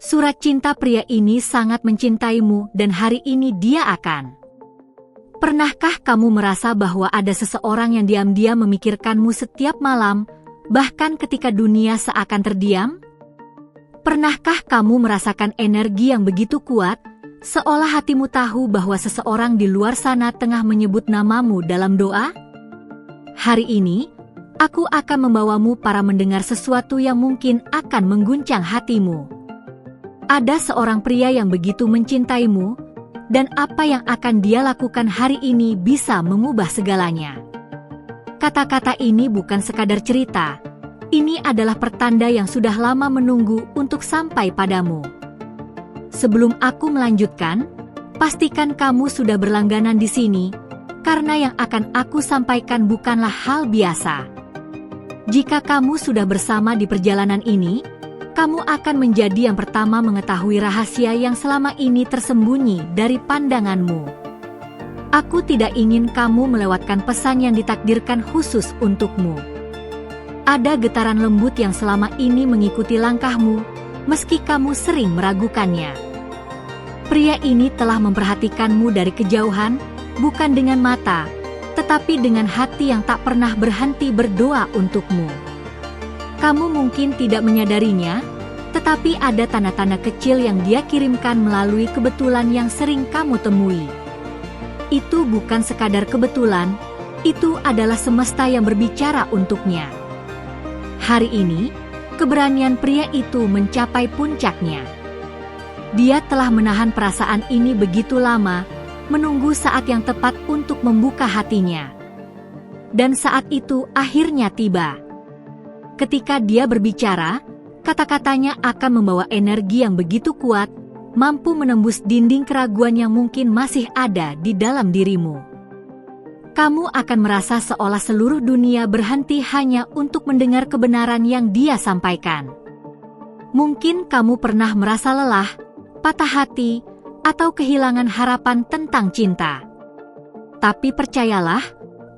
Surat cinta pria ini sangat mencintaimu dan hari ini dia akan. Pernahkah kamu merasa bahwa ada seseorang yang diam-diam memikirkanmu setiap malam, bahkan ketika dunia seakan terdiam? Pernahkah kamu merasakan energi yang begitu kuat, seolah hatimu tahu bahwa seseorang di luar sana tengah menyebut namamu dalam doa? Hari ini, aku akan membawamu para mendengar sesuatu yang mungkin akan mengguncang hatimu. Ada seorang pria yang begitu mencintaimu, dan apa yang akan dia lakukan hari ini bisa mengubah segalanya. Kata-kata ini bukan sekadar cerita, ini adalah pertanda yang sudah lama menunggu untuk sampai padamu. Sebelum aku melanjutkan, pastikan kamu sudah berlangganan di sini, karena yang akan aku sampaikan bukanlah hal biasa. Jika kamu sudah bersama di perjalanan ini, kamu akan menjadi yang pertama mengetahui rahasia yang selama ini tersembunyi dari pandanganmu. Aku tidak ingin kamu melewatkan pesan yang ditakdirkan khusus untukmu. Ada getaran lembut yang selama ini mengikuti langkahmu, meski kamu sering meragukannya. Pria ini telah memperhatikanmu dari kejauhan, bukan dengan mata, tetapi dengan hati yang tak pernah berhenti berdoa untukmu. Kamu mungkin tidak menyadarinya, tetapi ada tanda-tanda kecil yang dia kirimkan melalui kebetulan yang sering kamu temui. Itu bukan sekadar kebetulan, itu adalah semesta yang berbicara untuknya. Hari ini, keberanian pria itu mencapai puncaknya. Dia telah menahan perasaan ini begitu lama, menunggu saat yang tepat untuk membuka hatinya. Dan saat itu akhirnya tiba. Ketika dia berbicara, kata-katanya akan membawa energi yang begitu kuat, mampu menembus dinding keraguan yang mungkin masih ada di dalam dirimu. Kamu akan merasa seolah seluruh dunia berhenti hanya untuk mendengar kebenaran yang dia sampaikan. Mungkin kamu pernah merasa lelah, patah hati, atau kehilangan harapan tentang cinta. Tapi percayalah,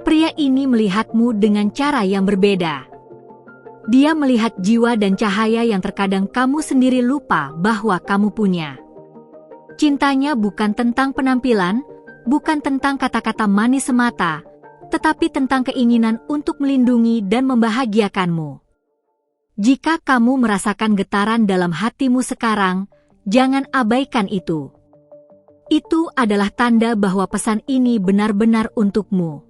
pria ini melihatmu dengan cara yang berbeda. Dia melihat jiwa dan cahaya yang terkadang kamu sendiri lupa bahwa kamu punya. Cintanya bukan tentang penampilan, bukan tentang kata-kata manis semata, tetapi tentang keinginan untuk melindungi dan membahagiakanmu. Jika kamu merasakan getaran dalam hatimu sekarang, jangan abaikan itu. Itu adalah tanda bahwa pesan ini benar-benar untukmu.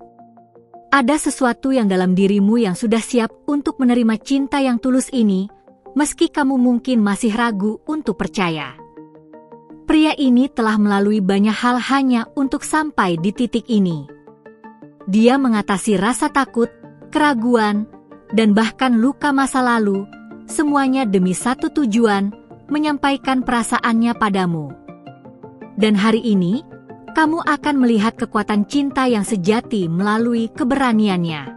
Ada sesuatu yang dalam dirimu yang sudah siap untuk menerima cinta yang tulus ini, meski kamu mungkin masih ragu untuk percaya. Pria ini telah melalui banyak hal hanya untuk sampai di titik ini. Dia mengatasi rasa takut, keraguan, dan bahkan luka masa lalu, semuanya demi satu tujuan, menyampaikan perasaannya padamu. Dan hari ini, kamu akan melihat kekuatan cinta yang sejati melalui keberaniannya.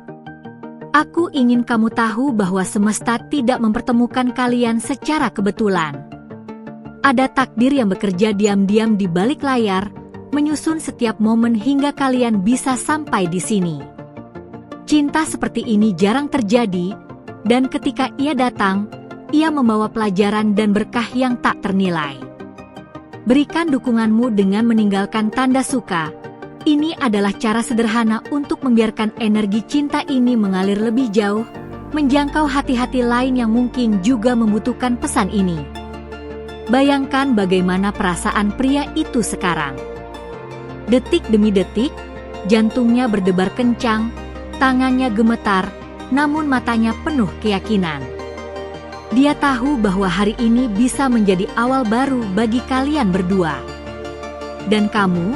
Aku ingin kamu tahu bahwa semesta tidak mempertemukan kalian secara kebetulan. Ada takdir yang bekerja diam-diam di balik layar, menyusun setiap momen hingga kalian bisa sampai di sini. Cinta seperti ini jarang terjadi, dan ketika ia datang, ia membawa pelajaran dan berkah yang tak ternilai. Berikan dukunganmu dengan meninggalkan tanda suka. Ini adalah cara sederhana untuk membiarkan energi cinta ini mengalir lebih jauh, menjangkau hati-hati lain yang mungkin juga membutuhkan pesan ini. Bayangkan bagaimana perasaan pria itu sekarang. Detik demi detik, jantungnya berdebar kencang, tangannya gemetar, namun matanya penuh keyakinan. Dia tahu bahwa hari ini bisa menjadi awal baru bagi kalian berdua. Dan kamu,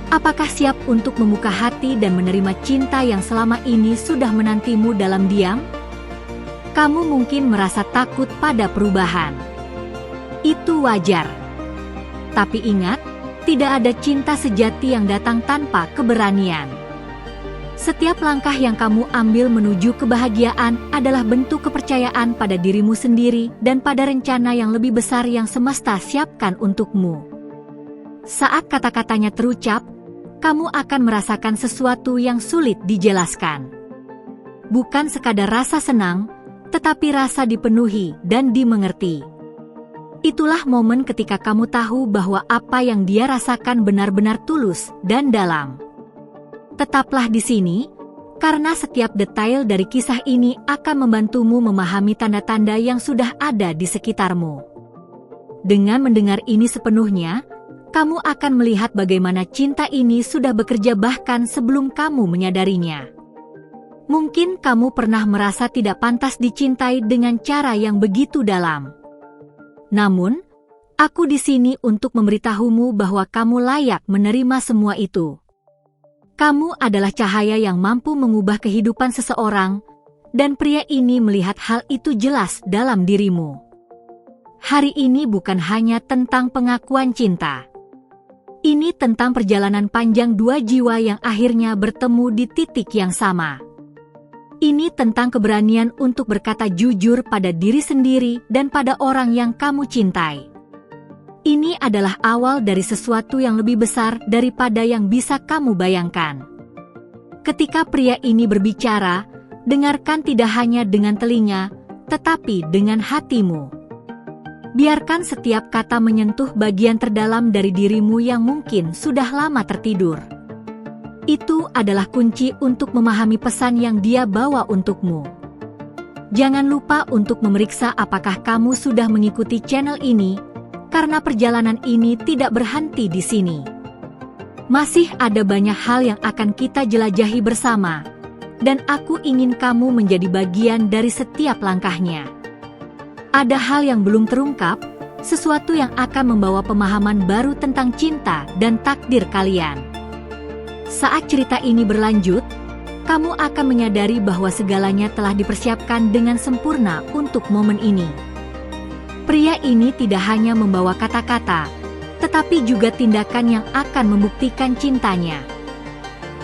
apakah siap untuk membuka hati dan menerima cinta yang selama ini sudah menantimu dalam diam? Kamu mungkin merasa takut pada perubahan. Itu wajar. Tapi ingat, tidak ada cinta sejati yang datang tanpa keberanian. Setiap langkah yang kamu ambil menuju kebahagiaan adalah bentuk kepercayaan pada dirimu sendiri dan pada rencana yang lebih besar yang semesta siapkan untukmu. Saat kata-katanya terucap, kamu akan merasakan sesuatu yang sulit dijelaskan. Bukan sekadar rasa senang, tetapi rasa dipenuhi dan dimengerti. Itulah momen ketika kamu tahu bahwa apa yang dia rasakan benar-benar tulus dan dalam. Tetaplah di sini, karena setiap detail dari kisah ini akan membantumu memahami tanda-tanda yang sudah ada di sekitarmu. Dengan mendengar ini sepenuhnya, kamu akan melihat bagaimana cinta ini sudah bekerja bahkan sebelum kamu menyadarinya. Mungkin kamu pernah merasa tidak pantas dicintai dengan cara yang begitu dalam. Namun, aku di sini untuk memberitahumu bahwa kamu layak menerima semua itu. Kamu adalah cahaya yang mampu mengubah kehidupan seseorang, dan pria ini melihat hal itu jelas dalam dirimu. Hari ini bukan hanya tentang pengakuan cinta. Ini tentang perjalanan panjang dua jiwa yang akhirnya bertemu di titik yang sama. Ini tentang keberanian untuk berkata jujur pada diri sendiri dan pada orang yang kamu cintai. Ini adalah awal dari sesuatu yang lebih besar daripada yang bisa kamu bayangkan. Ketika pria ini berbicara, dengarkan tidak hanya dengan telinga, tetapi dengan hatimu. Biarkan setiap kata menyentuh bagian terdalam dari dirimu yang mungkin sudah lama tertidur. Itu adalah kunci untuk memahami pesan yang dia bawa untukmu. Jangan lupa untuk memeriksa apakah kamu sudah mengikuti channel ini, karena perjalanan ini tidak berhenti di sini. Masih ada banyak hal yang akan kita jelajahi bersama, dan aku ingin kamu menjadi bagian dari setiap langkahnya. Ada hal yang belum terungkap, sesuatu yang akan membawa pemahaman baru tentang cinta dan takdir kalian. Saat cerita ini berlanjut, kamu akan menyadari bahwa segalanya telah dipersiapkan dengan sempurna untuk momen ini. Pria ini tidak hanya membawa kata-kata, tetapi juga tindakan yang akan membuktikan cintanya.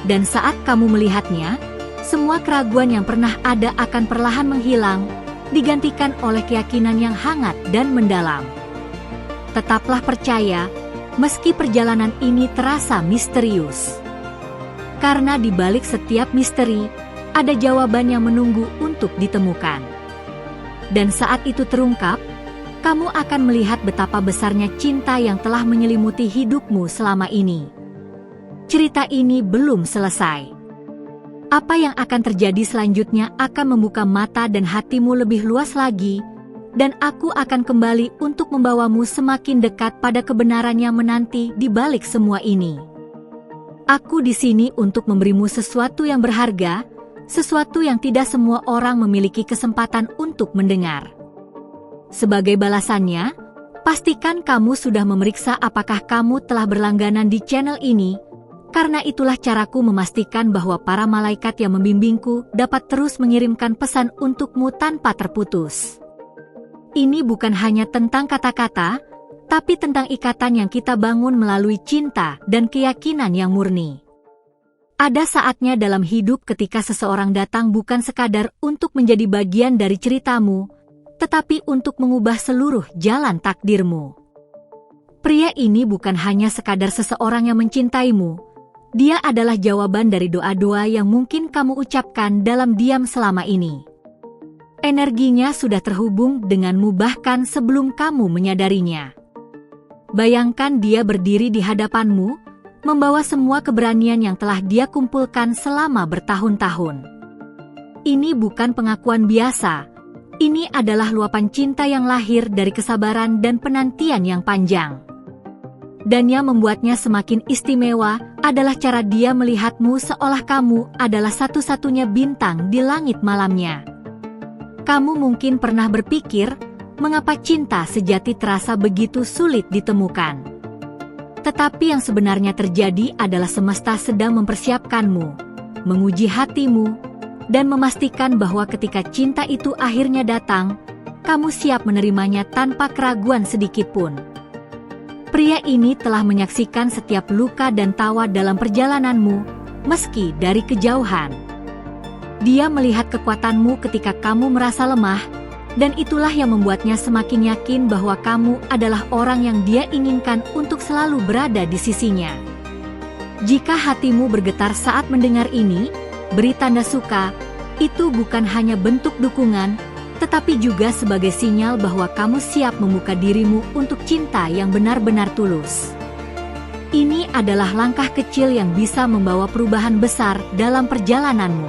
Dan saat kamu melihatnya, semua keraguan yang pernah ada akan perlahan menghilang, digantikan oleh keyakinan yang hangat dan mendalam. Tetaplah percaya, meski perjalanan ini terasa misterius. Karena di balik setiap misteri, ada jawaban yang menunggu untuk ditemukan. Dan saat itu terungkap, kamu akan melihat betapa besarnya cinta yang telah menyelimuti hidupmu selama ini. Cerita ini belum selesai. Apa yang akan terjadi selanjutnya akan membuka mata dan hatimu lebih luas lagi, dan aku akan kembali untuk membawamu semakin dekat pada kebenaran yang menanti di balik semua ini. Aku di sini untuk memberimu sesuatu yang berharga, sesuatu yang tidak semua orang memiliki kesempatan untuk mendengar. Sebagai balasannya, pastikan kamu sudah memeriksa apakah kamu telah berlangganan di channel ini, karena itulah caraku memastikan bahwa para malaikat yang membimbingku dapat terus mengirimkan pesan untukmu tanpa terputus. Ini bukan hanya tentang kata-kata, tapi tentang ikatan yang kita bangun melalui cinta dan keyakinan yang murni. Ada saatnya dalam hidup ketika seseorang datang bukan sekadar untuk menjadi bagian dari ceritamu, tetapi untuk mengubah seluruh jalan takdirmu. Pria ini bukan hanya sekadar seseorang yang mencintaimu, dia adalah jawaban dari doa-doa yang mungkin kamu ucapkan dalam diam selama ini. Energinya sudah terhubung denganmu bahkan sebelum kamu menyadarinya. Bayangkan dia berdiri di hadapanmu, membawa semua keberanian yang telah dia kumpulkan selama bertahun-tahun. Ini bukan pengakuan biasa, ini adalah luapan cinta yang lahir dari kesabaran dan penantian yang panjang. Dan yang membuatnya semakin istimewa adalah cara dia melihatmu seolah kamu adalah satu-satunya bintang di langit malamnya. Kamu mungkin pernah berpikir, mengapa cinta sejati terasa begitu sulit ditemukan? Tetapi yang sebenarnya terjadi adalah semesta sedang mempersiapkanmu, menguji hatimu, dan memastikan bahwa ketika cinta itu akhirnya datang, kamu siap menerimanya tanpa keraguan sedikitpun. Pria ini telah menyaksikan setiap luka dan tawa dalam perjalananmu, meski dari kejauhan. Dia melihat kekuatanmu ketika kamu merasa lemah, dan itulah yang membuatnya semakin yakin bahwa kamu adalah orang yang dia inginkan untuk selalu berada di sisinya. Jika hatimu bergetar saat mendengar ini, beri tanda suka. Itu bukan hanya bentuk dukungan, tetapi juga sebagai sinyal bahwa kamu siap membuka dirimu untuk cinta yang benar-benar tulus. Ini adalah langkah kecil yang bisa membawa perubahan besar dalam perjalananmu.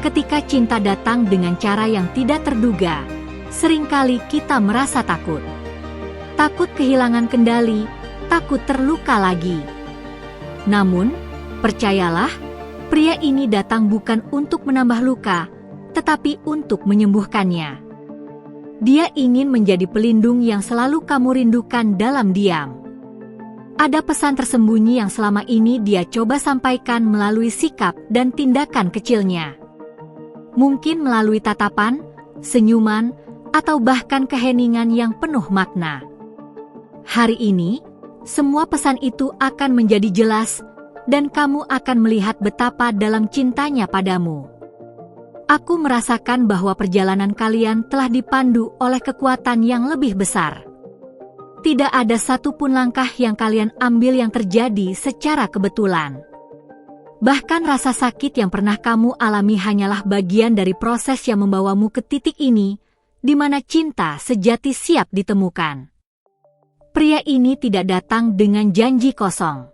Ketika cinta datang dengan cara yang tidak terduga, seringkali kita merasa takut. Takut kehilangan kendali, takut terluka lagi. Namun, percayalah, pria ini datang bukan untuk menambah luka, tetapi untuk menyembuhkannya. Dia ingin menjadi pelindung yang selalu kamu rindukan dalam diam. Ada pesan tersembunyi yang selama ini dia coba sampaikan melalui sikap dan tindakan kecilnya. Mungkin melalui tatapan, senyuman, atau bahkan keheningan yang penuh makna. Hari ini, semua pesan itu akan menjadi jelas, dan kamu akan melihat betapa dalam cintanya padamu. Aku merasakan bahwa perjalanan kalian telah dipandu oleh kekuatan yang lebih besar. Tidak ada satupun langkah yang kalian ambil yang terjadi secara kebetulan. Bahkan rasa sakit yang pernah kamu alami hanyalah bagian dari proses yang membawamu ke titik ini, di mana cinta sejati siap ditemukan. Pria ini tidak datang dengan janji kosong.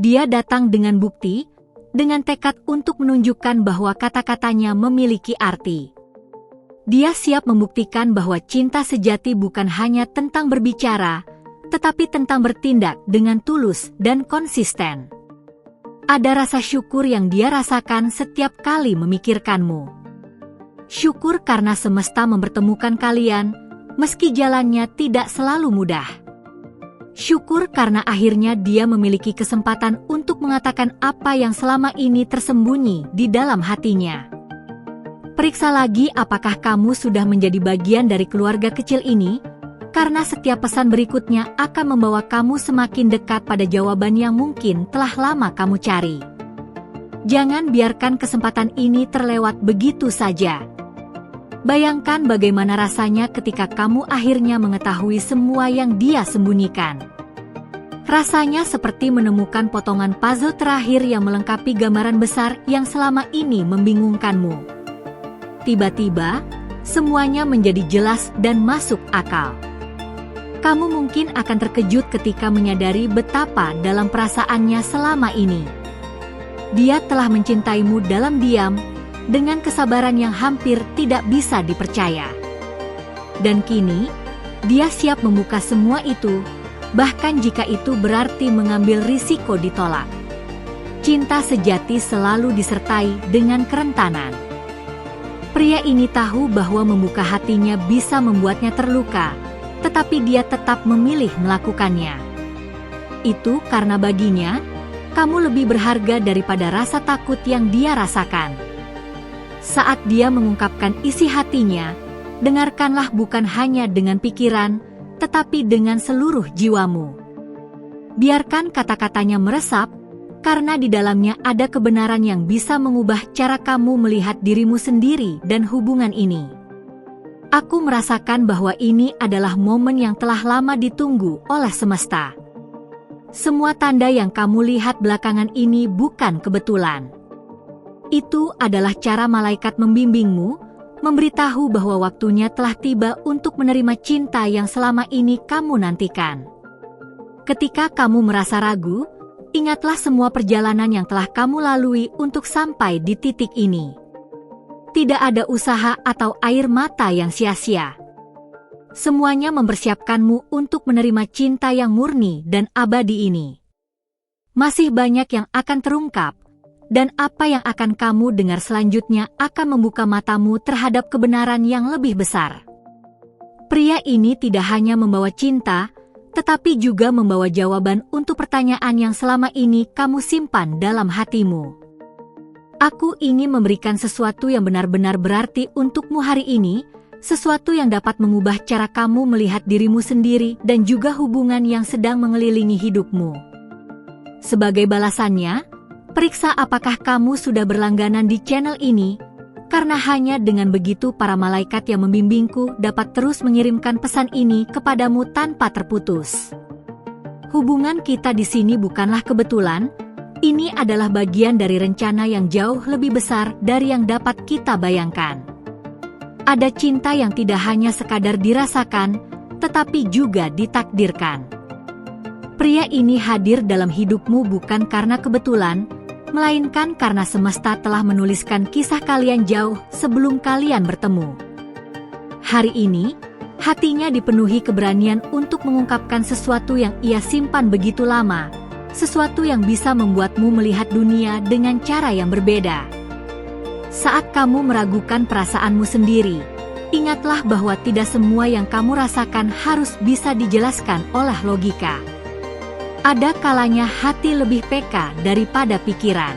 Dia datang dengan bukti, dengan tekad untuk menunjukkan bahwa kata-katanya memiliki arti. Dia siap membuktikan bahwa cinta sejati bukan hanya tentang berbicara, tetapi tentang bertindak dengan tulus dan konsisten. Ada rasa syukur yang dia rasakan setiap kali memikirkanmu. Syukur karena semesta mempertemukan kalian, meski jalannya tidak selalu mudah. Syukur karena akhirnya dia memiliki kesempatan untuk mengatakan apa yang selama ini tersembunyi di dalam hatinya. Periksa lagi apakah kamu sudah menjadi bagian dari keluarga kecil ini, karena setiap pesan berikutnya akan membawa kamu semakin dekat pada jawaban yang mungkin telah lama kamu cari. Jangan biarkan kesempatan ini terlewat begitu saja. Bayangkan bagaimana rasanya ketika kamu akhirnya mengetahui semua yang dia sembunyikan. Rasanya seperti menemukan potongan puzzle terakhir yang melengkapi gambaran besar yang selama ini membingungkanmu. Tiba-tiba, semuanya menjadi jelas dan masuk akal. Kamu mungkin akan terkejut ketika menyadari betapa dalam perasaannya selama ini. Dia telah mencintaimu dalam diam, dengan kesabaran yang hampir tidak bisa dipercaya. Dan kini, dia siap membuka semua itu, bahkan jika itu berarti mengambil risiko ditolak. Cinta sejati selalu disertai dengan kerentanan. Pria ini tahu bahwa membuka hatinya bisa membuatnya terluka, tetapi dia tetap memilih melakukannya. Itu karena baginya, kamu lebih berharga daripada rasa takut yang dia rasakan. Saat dia mengungkapkan isi hatinya, dengarkanlah bukan hanya dengan pikiran, tetapi dengan seluruh jiwamu. Biarkan kata-katanya meresap, karena di dalamnya ada kebenaran yang bisa mengubah cara kamu melihat dirimu sendiri dan hubungan ini. Aku merasakan bahwa ini adalah momen yang telah lama ditunggu oleh semesta. Semua tanda yang kamu lihat belakangan ini bukan kebetulan. Itu adalah cara malaikat membimbingmu, memberitahu bahwa waktunya telah tiba untuk menerima cinta yang selama ini kamu nantikan. Ketika kamu merasa ragu, ingatlah semua perjalanan yang telah kamu lalui untuk sampai di titik ini. Tidak ada usaha atau air mata yang sia-sia. Semuanya mempersiapkanmu untuk menerima cinta yang murni dan abadi ini. Masih banyak yang akan terungkap, dan apa yang akan kamu dengar selanjutnya akan membuka matamu terhadap kebenaran yang lebih besar. Pria ini tidak hanya membawa cinta, tetapi juga membawa jawaban untuk pertanyaan yang selama ini kamu simpan dalam hatimu. Aku ingin memberikan sesuatu yang benar-benar berarti untukmu hari ini, sesuatu yang dapat mengubah cara kamu melihat dirimu sendiri dan juga hubungan yang sedang mengelilingi hidupmu. Sebagai balasannya, periksa apakah kamu sudah berlangganan di channel ini, karena hanya dengan begitu para malaikat yang membimbingku dapat terus mengirimkan pesan ini kepadamu tanpa terputus. Hubungan kita di sini bukanlah kebetulan, ini adalah bagian dari rencana yang jauh lebih besar dari yang dapat kita bayangkan. Ada cinta yang tidak hanya sekadar dirasakan, tetapi juga ditakdirkan. Pria ini hadir dalam hidupmu bukan karena kebetulan, melainkan karena semesta telah menuliskan kisah kalian jauh sebelum kalian bertemu. Hari ini, hatinya dipenuhi keberanian untuk mengungkapkan sesuatu yang ia simpan begitu lama, sesuatu yang bisa membuatmu melihat dunia dengan cara yang berbeda. Saat kamu meragukan perasaanmu sendiri, ingatlah bahwa tidak semua yang kamu rasakan harus bisa dijelaskan oleh logika. Ada kalanya hati lebih peka daripada pikiran.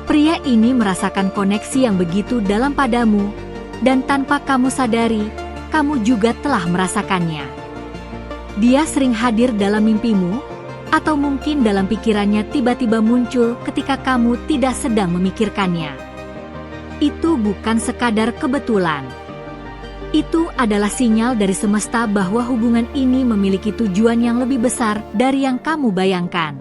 Pria ini merasakan koneksi yang begitu dalam padamu, dan tanpa kamu sadari, kamu juga telah merasakannya. Dia sering hadir dalam mimpimu, atau mungkin dalam pikirannya tiba-tiba muncul ketika kamu tidak sedang memikirkannya. Itu bukan sekadar kebetulan. Itu adalah sinyal dari semesta bahwa hubungan ini memiliki tujuan yang lebih besar dari yang kamu bayangkan.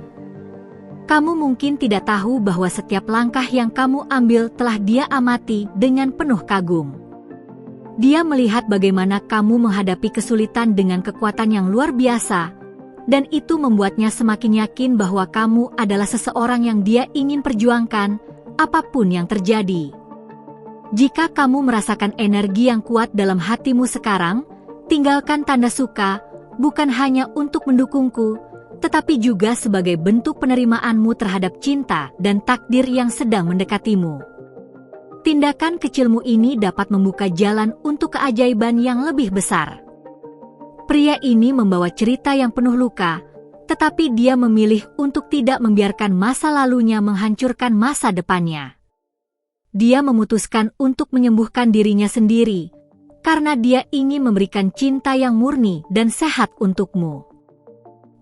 Kamu mungkin tidak tahu bahwa setiap langkah yang kamu ambil telah dia amati dengan penuh kagum. Dia melihat bagaimana kamu menghadapi kesulitan dengan kekuatan yang luar biasa, dan itu membuatnya semakin yakin bahwa kamu adalah seseorang yang dia ingin perjuangkan, apapun yang terjadi. Jika kamu merasakan energi yang kuat dalam hatimu sekarang, tinggalkan tanda suka, bukan hanya untuk mendukungku, tetapi juga sebagai bentuk penerimaanmu terhadap cinta dan takdir yang sedang mendekatimu. Tindakan kecilmu ini dapat membuka jalan untuk keajaiban yang lebih besar. Pria ini membawa cerita yang penuh luka, tetapi dia memilih untuk tidak membiarkan masa lalunya menghancurkan masa depannya. Dia memutuskan untuk menyembuhkan dirinya sendiri, karena dia ingin memberikan cinta yang murni dan sehat untukmu.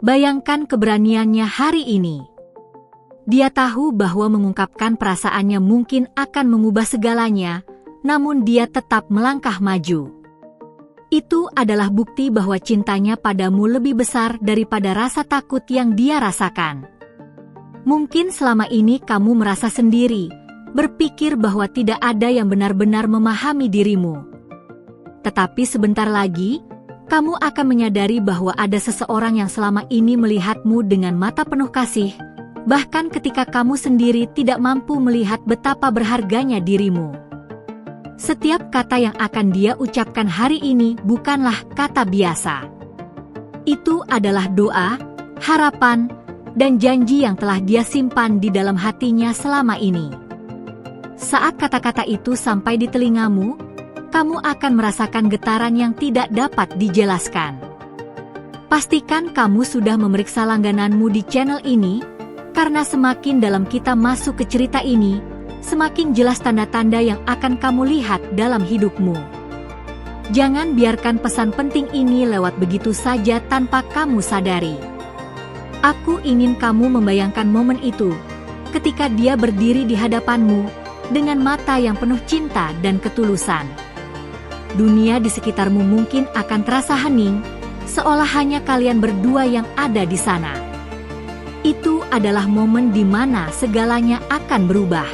Bayangkan keberaniannya hari ini. Dia tahu bahwa mengungkapkan perasaannya mungkin akan mengubah segalanya, namun dia tetap melangkah maju. Itu adalah bukti bahwa cintanya padamu lebih besar daripada rasa takut yang dia rasakan. Mungkin selama ini kamu merasa sendiri, berpikir bahwa tidak ada yang benar-benar memahami dirimu. Tetapi sebentar lagi, kamu akan menyadari bahwa ada seseorang yang selama ini melihatmu dengan mata penuh kasih, bahkan ketika kamu sendiri tidak mampu melihat betapa berharganya dirimu. Setiap kata yang akan dia ucapkan hari ini bukanlah kata biasa. Itu adalah doa, harapan, dan janji yang telah dia simpan di dalam hatinya selama ini. Saat kata-kata itu sampai di telingamu, kamu akan merasakan getaran yang tidak dapat dijelaskan. Pastikan kamu sudah memeriksa langgananmu di channel ini, karena semakin dalam kita masuk ke cerita ini, semakin jelas tanda-tanda yang akan kamu lihat dalam hidupmu. Jangan biarkan pesan penting ini lewat begitu saja tanpa kamu sadari. Aku ingin kamu membayangkan momen itu, ketika dia berdiri di hadapanmu, dengan mata yang penuh cinta dan ketulusan. Dunia di sekitarmu mungkin akan terasa hening, seolah hanya kalian berdua yang ada di sana. Itu adalah momen di mana segalanya akan berubah.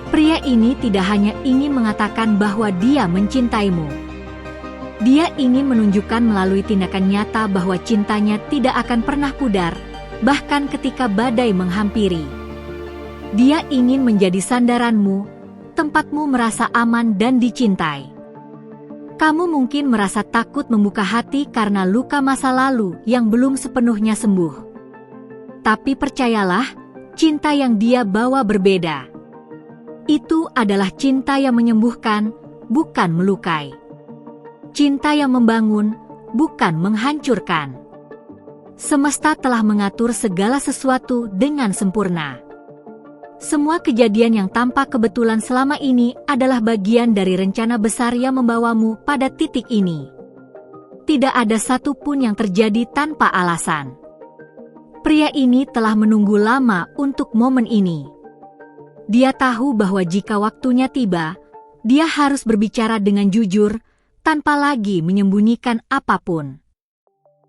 Pria ini tidak hanya ingin mengatakan bahwa dia mencintaimu. Dia ingin menunjukkan melalui tindakan nyata bahwa cintanya tidak akan pernah pudar, bahkan ketika badai menghampiri. Dia ingin menjadi sandaranmu, tempatmu merasa aman dan dicintai. Kamu mungkin merasa takut membuka hati karena luka masa lalu yang belum sepenuhnya sembuh. Tapi percayalah, cinta yang dia bawa berbeda. Itu adalah cinta yang menyembuhkan, bukan melukai. Cinta yang membangun, bukan menghancurkan. Semesta telah mengatur segala sesuatu dengan sempurna. Semua kejadian yang tampak kebetulan selama ini adalah bagian dari rencana besar yang membawamu pada titik ini. Tidak ada satupun yang terjadi tanpa alasan. Pria ini telah menunggu lama untuk momen ini. Dia tahu bahwa jika waktunya tiba, dia harus berbicara dengan jujur, tanpa lagi menyembunyikan apapun.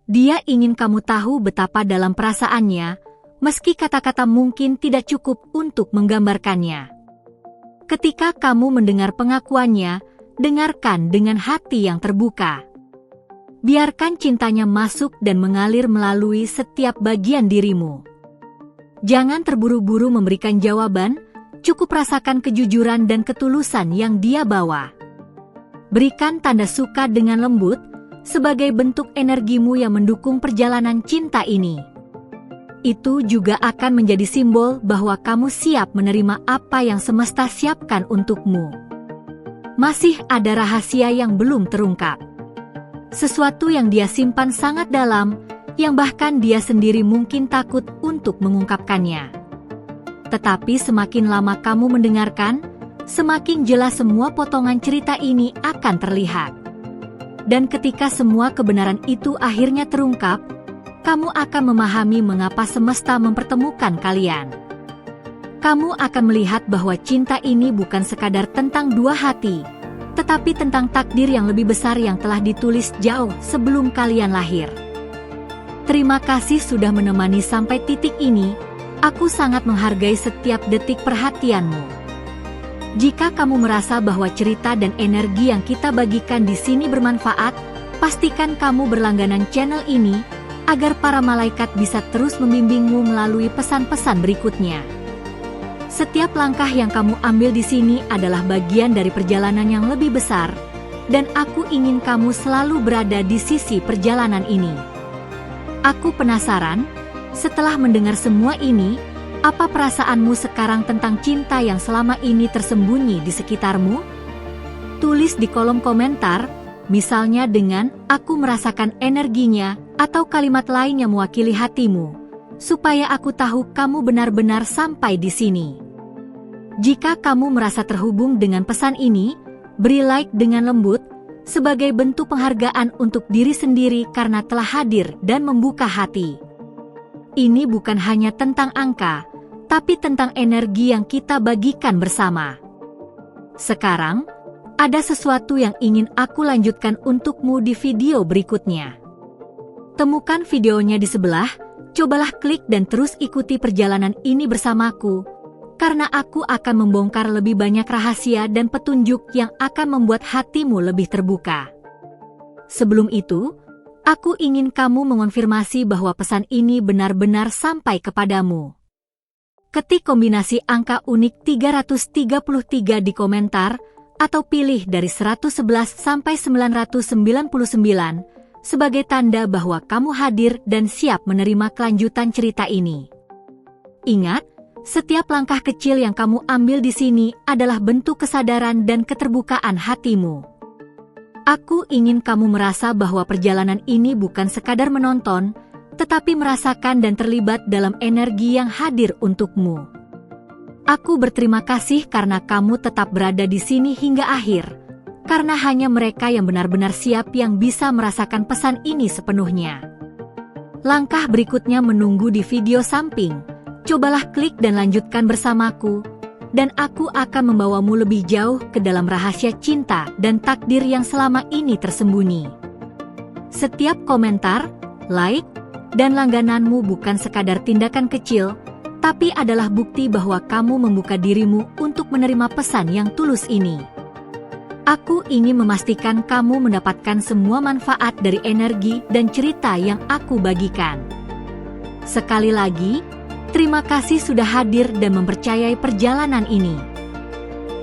Dia ingin kamu tahu betapa dalam perasaannya, meski kata-kata mungkin tidak cukup untuk menggambarkannya. Ketika kamu mendengar pengakuannya, dengarkan dengan hati yang terbuka. Biarkan cintanya masuk dan mengalir melalui setiap bagian dirimu. Jangan terburu-buru memberikan jawaban, cukup rasakan kejujuran dan ketulusan yang dia bawa. Berikan tanda suka dengan lembut, sebagai bentuk energimu yang mendukung perjalanan cinta ini. Itu juga akan menjadi simbol bahwa kamu siap menerima apa yang semesta siapkan untukmu. Masih ada rahasia yang belum terungkap. Sesuatu yang dia simpan sangat dalam, yang bahkan dia sendiri mungkin takut untuk mengungkapkannya. Tetapi semakin lama kamu mendengarkan, semakin jelas semua potongan cerita ini akan terlihat. Dan ketika semua kebenaran itu akhirnya terungkap, kamu akan memahami mengapa semesta mempertemukan kalian. Kamu akan melihat bahwa cinta ini bukan sekadar tentang dua hati, tetapi tentang takdir yang lebih besar yang telah ditulis jauh sebelum kalian lahir. Terima kasih sudah menemani sampai titik ini. Aku sangat menghargai setiap detik perhatianmu. Jika kamu merasa bahwa cerita dan energi yang kita bagikan di sini bermanfaat, pastikan kamu berlangganan channel ini agar para malaikat bisa terus membimbingmu melalui pesan-pesan berikutnya. Setiap langkah yang kamu ambil di sini adalah bagian dari perjalanan yang lebih besar, dan aku ingin kamu selalu berada di sisi perjalanan ini. Aku penasaran, setelah mendengar semua ini, apa perasaanmu sekarang tentang cinta yang selama ini tersembunyi di sekitarmu? Tulis di kolom komentar, misalnya dengan "aku merasakan energinya" atau kalimat lain yang mewakili hatimu, supaya aku tahu kamu benar-benar sampai di sini. Jika kamu merasa terhubung dengan pesan ini, beri like dengan lembut, sebagai bentuk penghargaan untuk diri sendiri karena telah hadir dan membuka hati. Ini bukan hanya tentang angka, tapi tentang energi yang kita bagikan bersama. Sekarang, ada sesuatu yang ingin aku lanjutkan untukmu di video berikutnya. Temukan videonya di sebelah, cobalah klik dan terus ikuti perjalanan ini bersamaku, karena aku akan membongkar lebih banyak rahasia dan petunjuk yang akan membuat hatimu lebih terbuka. Sebelum itu, aku ingin kamu mengonfirmasi bahwa pesan ini benar-benar sampai kepadamu. Ketik kombinasi angka unik 333 di komentar, atau pilih dari 111 sampai 999, sebagai tanda bahwa kamu hadir dan siap menerima kelanjutan cerita ini. Ingat, setiap langkah kecil yang kamu ambil di sini adalah bentuk kesadaran dan keterbukaan hatimu. Aku ingin kamu merasa bahwa perjalanan ini bukan sekadar menonton, tetapi merasakan dan terlibat dalam energi yang hadir untukmu. Aku berterima kasih karena kamu tetap berada di sini hingga akhir, karena hanya mereka yang benar-benar siap yang bisa merasakan pesan ini sepenuhnya. Langkah berikutnya menunggu di video samping. Cobalah klik dan lanjutkan bersamaku, dan aku akan membawamu lebih jauh ke dalam rahasia cinta dan takdir yang selama ini tersembunyi. Setiap komentar, like, dan langgananmu bukan sekadar tindakan kecil, tapi adalah bukti bahwa kamu membuka dirimu untuk menerima pesan yang tulus ini. Aku ingin memastikan kamu mendapatkan semua manfaat dari energi dan cerita yang aku bagikan. Sekali lagi, terima kasih sudah hadir dan mempercayai perjalanan ini.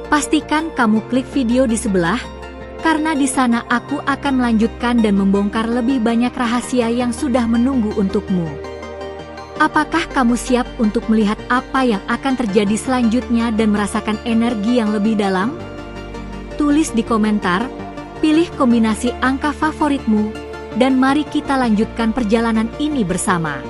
Pastikan kamu klik video di sebelah, karena di sana aku akan melanjutkan dan membongkar lebih banyak rahasia yang sudah menunggu untukmu. Apakah kamu siap untuk melihat apa yang akan terjadi selanjutnya dan merasakan energi yang lebih dalam? Tulis di komentar, pilih kombinasi angka favoritmu, dan mari kita lanjutkan perjalanan ini bersama.